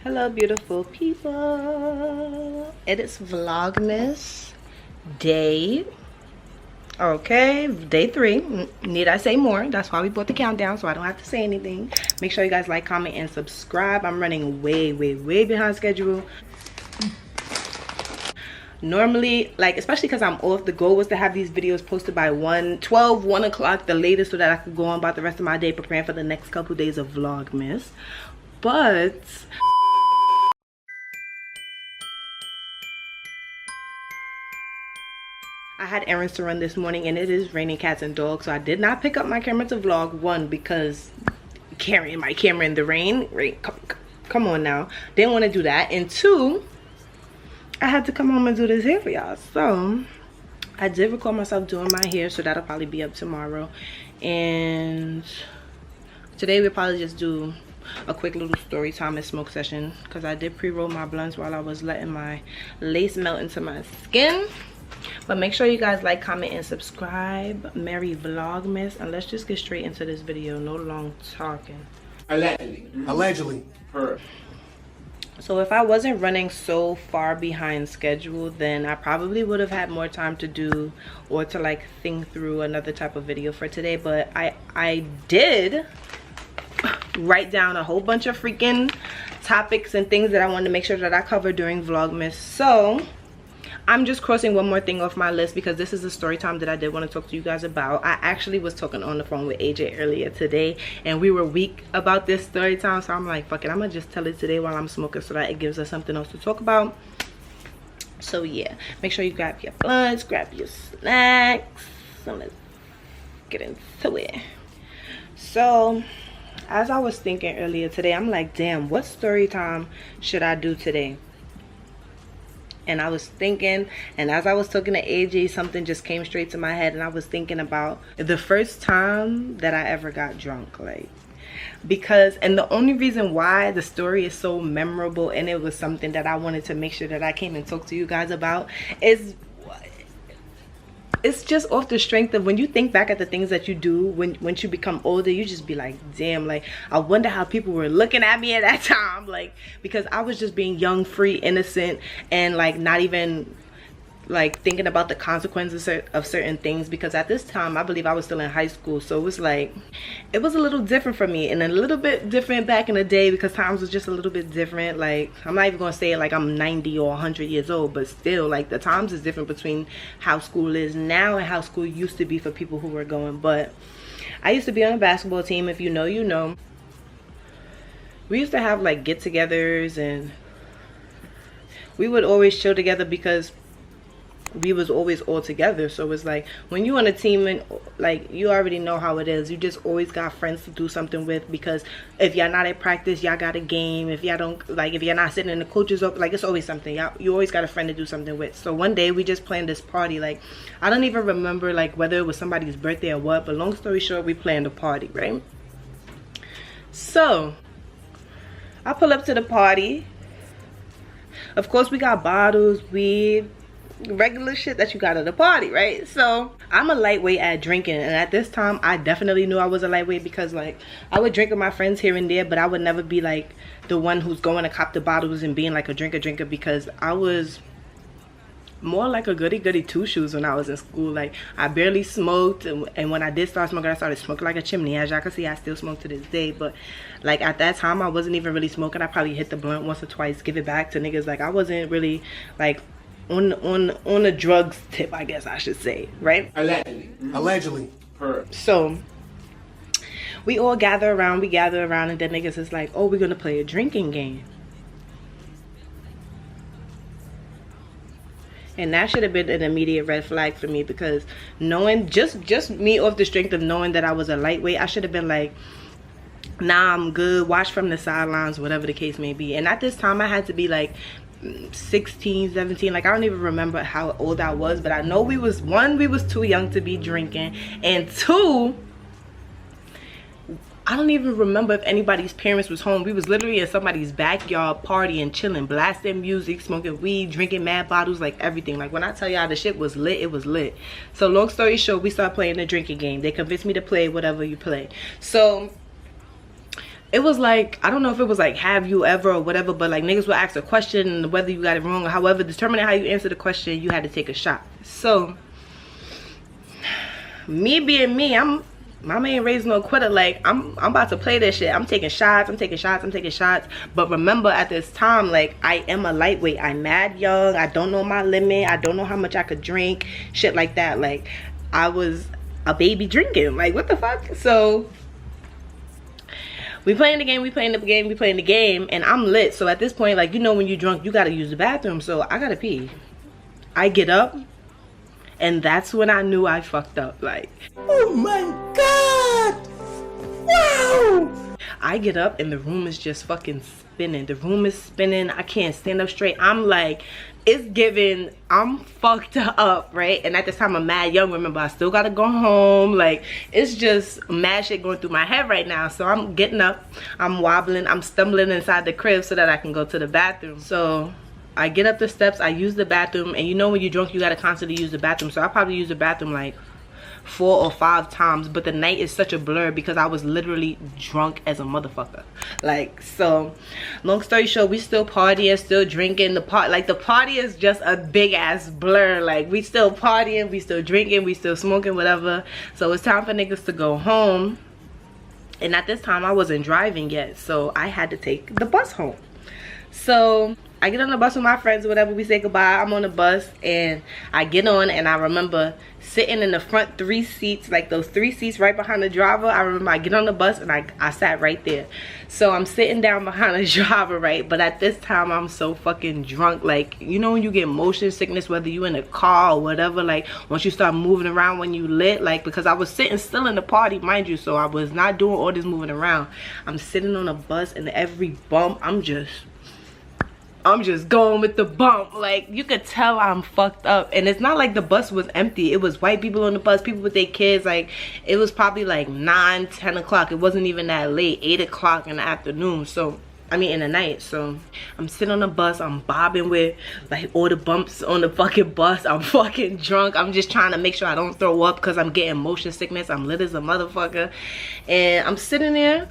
Hello beautiful people, it is Vlogmas day, okay, day 3. Need I say more? That's why we put the countdown, so I don't have to say anything. Make sure you guys like, comment, and subscribe. I'm running way behind schedule. Normally, like, especially because I'm off, the goal was to have these videos posted by 1 o'clock the latest, so that I could go on about the rest of my day preparing for the next couple days of Vlogmas. But I had errands to run this morning, and it is raining cats and dogs, so I did not pick up my camera to vlog. One, because carrying my camera in the rain, come on now, didn't want to do that. And two, I had to come home and do this hair for y'all. So I did record myself doing my hair, so that'll probably be up tomorrow. And today we'll probably just do a quick little story time and smoke session, because I did pre-roll my blunts while I was letting my lace melt into my skin. But make sure you guys like, comment, and subscribe. Merry Vlogmas, and let's just get straight into this video. No long talking. Allegedly. So if I wasn't running so far behind schedule, then I probably would have had more time to do or to like think through another type of video for today. But I did write down a whole bunch of freaking topics and things that I wanted to make sure that I covered during Vlogmas. So I'm just crossing one more thing off my list, because this is a story time that I did want to talk to you guys about. I actually was talking on the phone with AJ earlier today, and we were weak about this story time, so I'm like, fuck it, I'm gonna just tell it today while I'm smoking, so that it gives us something else to talk about. So yeah, make sure you grab your blunts, grab your snacks, so let's get into it. So as I was thinking earlier today, I'm like, damn, what story time should I do today? And I was thinking, and as I was talking to AJ, something just came straight to my head, and I was thinking about the first time that I ever got drunk. Like, because, and the only reason why the story is so memorable, and it was something that I wanted to make sure that I came and talk to you guys about, is it's just off the strength of when you think back at the things that you do once you become older, you just be like, damn, like, I wonder how people were looking at me at that time. Like, because I was just being young, free, innocent, and like not even like thinking about the consequences of certain things, because at this time I believe I was still in high school. So it was like, it was a little different for me, and a little bit different back in the day, because times was just a little bit different. Like, I'm not even gonna say like I'm 90 or 100 years old, but still, like, the times is different between how school is now and how school used to be for people who were going. But I used to be on a basketball team. If you know, you know. We used to have like get-togethers, and we would always chill together because we was always all together. So it's like, when you on a team, and like, you already know how it is, you just always got friends to do something with, because if y'all not at practice, y'all got a game. If y'all don't, like, if you're not sitting in the coach's office, like, it's always something. You always got a friend to do something with. So one day we just planned this party. Like, I don't even remember like whether it was somebody's birthday or what, but long story short, we planned a party, right? So I pull up to the party. Of course, we got bottles, weed, regular shit that you got at a party, right? So I'm a lightweight at drinking, and at this time I definitely knew I was a lightweight, because like, I would drink with my friends here and there, but I would never be like the one who's going to cop the bottles and being like a drinker, because I was more like a goody two shoes when I was in school. Like, I barely smoked, and when I did start smoking, I started smoking like a chimney. As y'all can see, I still smoke to this day, but like, at that time I wasn't even really smoking. I probably hit the blunt once or twice, give it back to niggas. Like, I wasn't really like on a drugs tip, I guess I should say, right? Allegedly. So we all gather around, and then niggas is like, oh, we're gonna play a drinking game. And that should have been an immediate red flag for me, because knowing, just me off the strength of knowing that I was a lightweight, I should have been like, nah, I'm good, watch from the sidelines, whatever the case may be. And at this time I had to be like 16, 17, like, I don't even remember how old I was, but I know we was too young to be drinking, and two, I don't even remember if anybody's parents was home. We was literally in somebody's backyard partying, chilling, blasting music, smoking weed, drinking mad bottles, like everything. Like, when I tell y'all the shit was lit, it was lit. So long story short, we started playing the drinking game. They convinced me to play whatever you play. So it was like, I don't know if it was like have you ever or whatever, but like niggas would ask a question and whether you got it wrong or however, determining how you answer the question, you had to take a shot. So me being me, mama ain't raised no quitter. Like I'm about to play this shit. I'm taking shots, I'm taking shots, I'm taking shots. But remember, at this time, like, I am a lightweight. I'm mad young. I don't know my limit. I don't know how much I could drink, shit like that. Like, I was a baby drinking. Like, what the fuck? So we playing the game, we playing the game, we playing the game, and I'm lit. So at this point, like, you know, when you drunk, you gotta use the bathroom. So I gotta pee. I get up, and that's when I knew I fucked up. Like, oh my god, wow. I get up and the room is just fucking spinning. The room is spinning. I can't stand up straight. I'm like, it's giving, I'm fucked up, right? And at this time I'm mad young. Remember, I still gotta go home. Like, it's just mad shit going through my head right now. So I'm getting up, I'm wobbling, I'm stumbling inside the crib so that I can go to the bathroom. So I get up the steps, I use the bathroom, and you know when you're drunk you gotta constantly use the bathroom. So I probably use the bathroom like 4 or 5 times, but the night is such a blur because I was literally drunk as a motherfucker. Like, so long story short, we still partying, still drinking. The party is just a big ass blur. Like, we still partying, we still drinking, we still smoking, whatever. So it's time for niggas to go home, and at this time I wasn't driving yet, so I had to take the bus home. So I get on the bus with my friends or whatever, we say goodbye. I'm on the bus and I get on, and I remember sitting in the front 3 seats, like those 3 seats right behind the driver. I remember I get on the bus and I sat right there. So I'm sitting down behind the driver, right? But at this time I'm so fucking drunk. Like, you know when you get motion sickness, whether you in a car or whatever, like once you start moving around when you lit, like, because I was sitting still in the party, mind you, so I was not doing all this moving around. I'm sitting on a bus and every bump I'm just going with the bump. Like, you could tell I'm fucked up. And it's not like the bus was empty. It was white people on the bus, people with their kids. Like, it was probably like 9, 10 o'clock. It wasn't even that late, 8 o'clock in the afternoon. So, I mean in the night. So I'm sitting on the bus, I'm bobbing with like all the bumps on the fucking bus. I'm fucking drunk. I'm just trying to make sure I don't throw up because I'm getting motion sickness. I'm lit as a motherfucker. And I'm sitting there,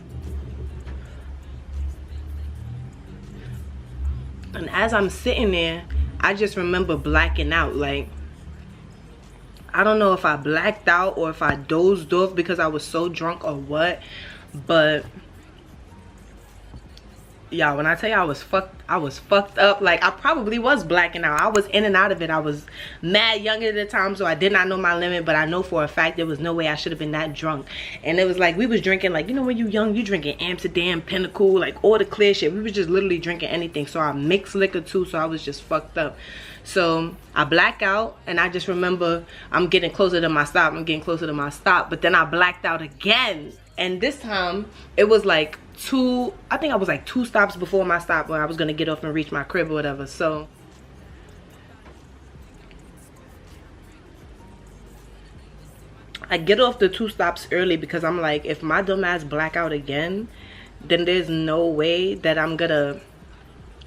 and as I'm sitting there, I just remember blacking out. Like, I don't know if I blacked out or if I dozed off because I was so drunk or what, but y'all, when I tell you I was fucked up. Like, I probably was blacking out. I was in and out of it. I was mad young at the time, so I did not know my limit, but I know for a fact there was no way I should have been that drunk. And it was like, we was drinking, like, you know when you young, you drinking Amsterdam, Pinnacle, like all the clear shit. We was just literally drinking anything. So I mixed liquor too, so I was just fucked up. So I black out, and I just remember I'm getting closer to my stop. I'm getting closer to my stop, but then I blacked out again. And this time it was like I think I was like 2 stops before my stop where I was gonna get off and reach my crib or whatever. So I get off the 2 stops early because I'm like, if my dumb ass black out again, then there's no way that I'm gonna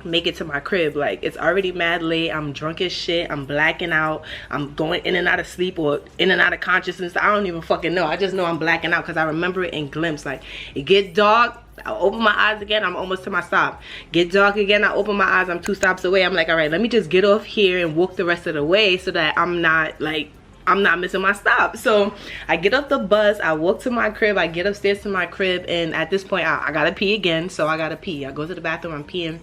make it to my crib. Like, it's already mad late, I'm drunk as shit, I'm blacking out, I'm going in and out of sleep or in and out of consciousness. I don't even fucking know. I just know I'm blacking out because I remember it in glimpse. Like, it gets dark, I open my eyes again, I'm almost to my stop. Get dark again, I open my eyes, I'm 2 stops away. I'm like, all right, let me just get off here and walk the rest of the way so that I'm not missing my stop. So I get off the bus, I walk to my crib, I get upstairs to my crib, and at this point I gotta pee again. So I gotta pee. I go to the bathroom, I'm peeing.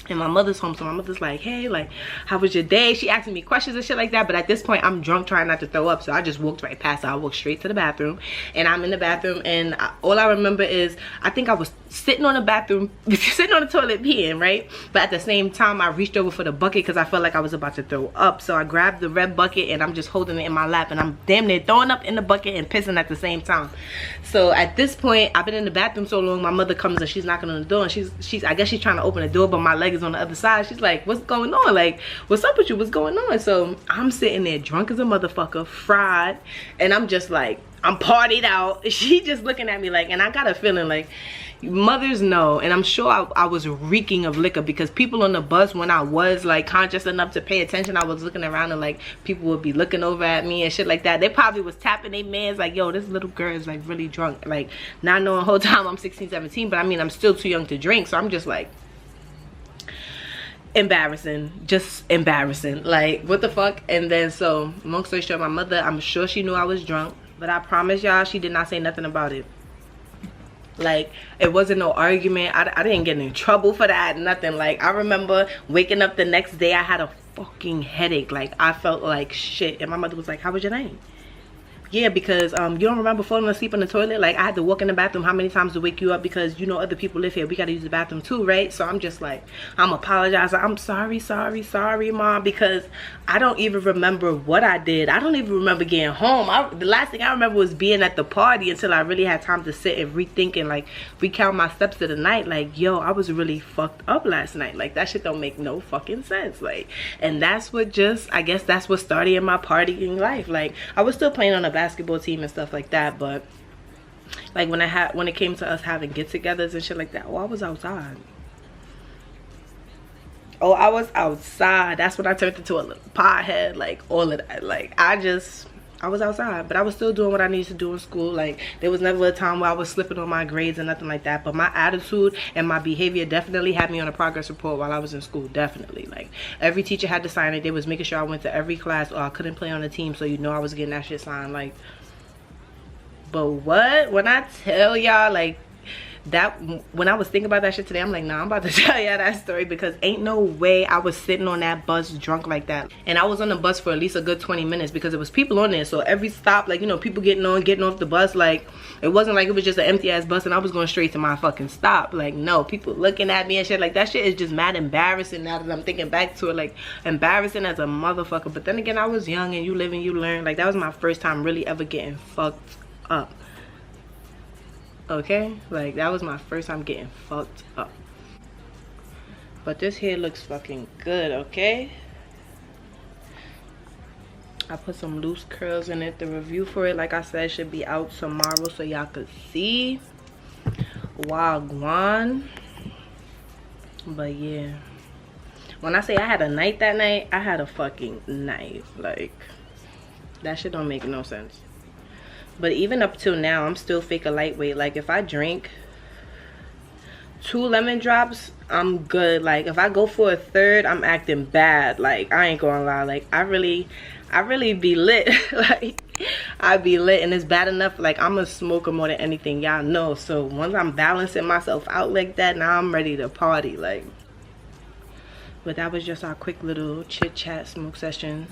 And my mother's home, so my mother's like, hey, like, how was your day? She asking me questions and shit like that. But at this point I'm drunk, trying not to throw up, so I just walked right past her. I walked straight to the bathroom, and I'm in the bathroom, and all I remember is I think I was sitting on the bathroom, sitting on the toilet peeing, right? But at the same time I reached over for the bucket because I felt like I was about to throw up. So I grabbed the red bucket and I'm just holding it in my lap, and I'm damn near throwing up in the bucket and pissing at the same time. So at this point, I've been in the bathroom so long, my mother comes and she's knocking on the door, and she's I guess she's trying to open the door, but my leg is on the other side. She's like, what's going on? Like, what's up with you? What's going on? So I'm sitting there drunk as a motherfucker, fried, and I'm just like, I'm partied out. She just looking at me like, and I got a feeling like mothers know, and I'm sure I was reeking of liquor, because people on the bus, when I was like conscious enough to pay attention, I was looking around and like people would be looking over at me and shit like that. They probably was tapping their mans like, yo, this little girl is like really drunk, like not knowing the whole time I'm 16, 17, but I mean I'm still too young to drink, so I'm just like, embarrassing, just embarrassing, like what the fuck. And then so long story short, my mother, I'm sure she knew I was drunk, but I promise y'all she did not say nothing about it. Like, it wasn't no argument. I didn't get in trouble for that, nothing. Like, I remember waking up the next day, I had a fucking headache. Like, I felt like shit. And my mother was like, how was your night? Yeah, because you don't remember falling asleep in the toilet? Like, I had to walk in the bathroom how many times to wake you up, because you know other people live here. We gotta use the bathroom too, right? So I'm just like, I'm apologizing. I'm sorry, Mom, because I don't even remember what I did. I don't even remember getting home. The last thing I remember was being at the party until I really had time to sit and rethink and like recount my steps of the night. Like, yo, I was really fucked up last night. Like, that shit don't make no fucking sense. Like, and that's what just, I guess that's what started in my partying life. Like, I was still playing on a basketball team and stuff like that, but like when it came to us having get-togethers and shit like that, oh, I was outside. Oh, I was outside. That's when I turned into a little pothead, like all of that. Like, I was outside, but I was still doing what I needed to do in school. Like, there was never a time where I was slipping on my grades or nothing like that, but my attitude and my behavior definitely had me on a progress report while I was in school. Definitely. Like, every teacher had to sign it. They was making sure I went to every class, or I couldn't play on the team, so you know I was getting that shit signed. Like, but what, when I tell y'all, like, that when I was thinking about that shit today, I'm like, nah, I'm about to tell y'all that story, because ain't no way I was sitting on that bus drunk like that. And I was on the bus for at least a good 20 minutes, because there was people on there. So every stop, like, you know, people getting off the bus, like, it wasn't like it was just an empty ass bus and I was going straight to my fucking stop. Like, no, people looking at me and shit. Like, that shit is just mad embarrassing now that I'm thinking back to it. Like, embarrassing as a motherfucker. But then again, I was young, and you live and you learn. Like, that was my first time really ever getting fucked up. Okay, like, that was my first time getting fucked up. But this hair looks fucking good, okay? I put some loose curls in it. The review for it, like I said, should be out tomorrow, so y'all could see. Wagwan. But yeah, when I say I had a night that night, I had a fucking night. Like, that shit don't make no sense. But even up till now, I'm still fake a lightweight. Like, if I drink 2 lemon drops, I'm good. Like, if I go for a third, I'm acting bad. Like, I ain't gonna lie. Like, I really be lit. Like, I be lit, and it's bad enough. Like, I'm a smoker more than anything, y'all know. So once I'm balancing myself out like that, now I'm ready to party. Like, but that was just our quick little chit chat smoke session,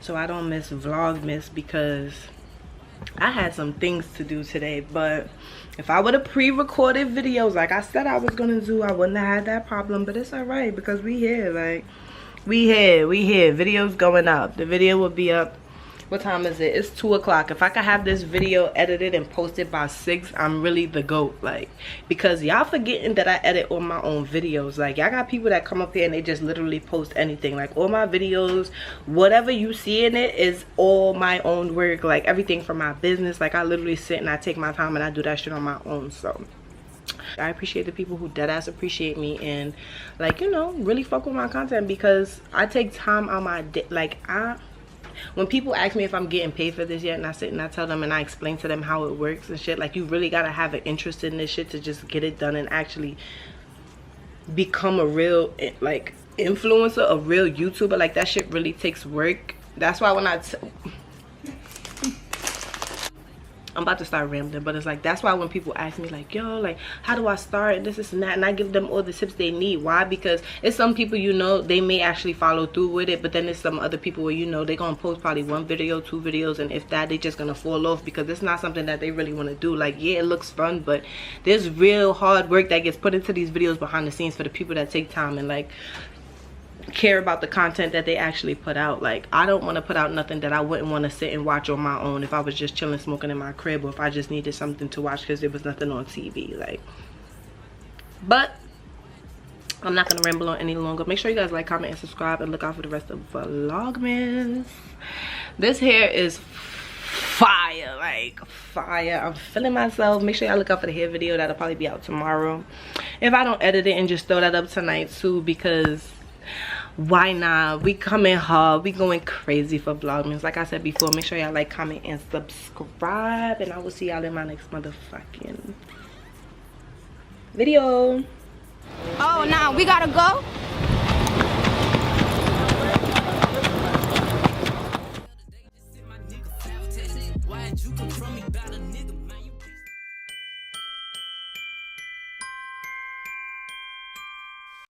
so I don't miss Vlogmas, because I had some things to do today. But if I would have pre-recorded videos like I said I was gonna do, I wouldn't have had that problem. But it's all right, because we here. Like, we here. Videos going up. The video will be up. What time is it? It's 2 o'clock. If I could have this video edited and posted by 6, I'm really the GOAT. Like, because y'all forgetting that I edit all my own videos. Like, y'all got people that come up here and they just literally post anything. Like, all my videos, whatever you see in it is all my own work. Like, everything from my business. Like, I literally sit and I take my time and I do that shit on my own. So I appreciate the people who deadass appreciate me and, like, you know, really fuck with my content, because I take time on my day. Like, when people ask me if I'm getting paid for this yet, and I sit and I tell them and I explain to them how it works and shit, like, you really gotta have an interest in this shit to just get it done and actually become a real, like, influencer, a real YouTuber. Like, that shit really takes work. That's why when I'm about to start rambling, but it's like, that's why when people ask me like, yo, like, how do I start and this and that, and I give them all the tips they need. Why? Because it's some people, you know, they may actually follow through with it, but then there's some other people where, you know, they're gonna post probably 1 video, 2 videos, and if that, they just gonna fall off because it's not something that they really want to do. Like, yeah, it looks fun, but there's real hard work that gets put into these videos behind the scenes for the people that take time and, like, care about the content that they actually put out. Like, I don't want to put out nothing that I wouldn't want to sit and watch on my own if I was just chilling smoking in my crib, or if I just needed something to watch because there was nothing on TV. Like, but I'm not gonna ramble on any longer. Make sure you guys like, comment, and subscribe, and look out for the rest of Vlogmas. This hair is fire. like fire. I'm feeling myself. Make sure y'all look out for the hair video. That'll probably be out tomorrow if I don't edit it and just throw that up tonight too, because why not? We coming hard. We going crazy for Vlogmas. Like I said before, make sure y'all like, comment, and subscribe, and I will see y'all in my next motherfucking video. Oh, now we gotta go. Why'd you come from me about a nigga, man?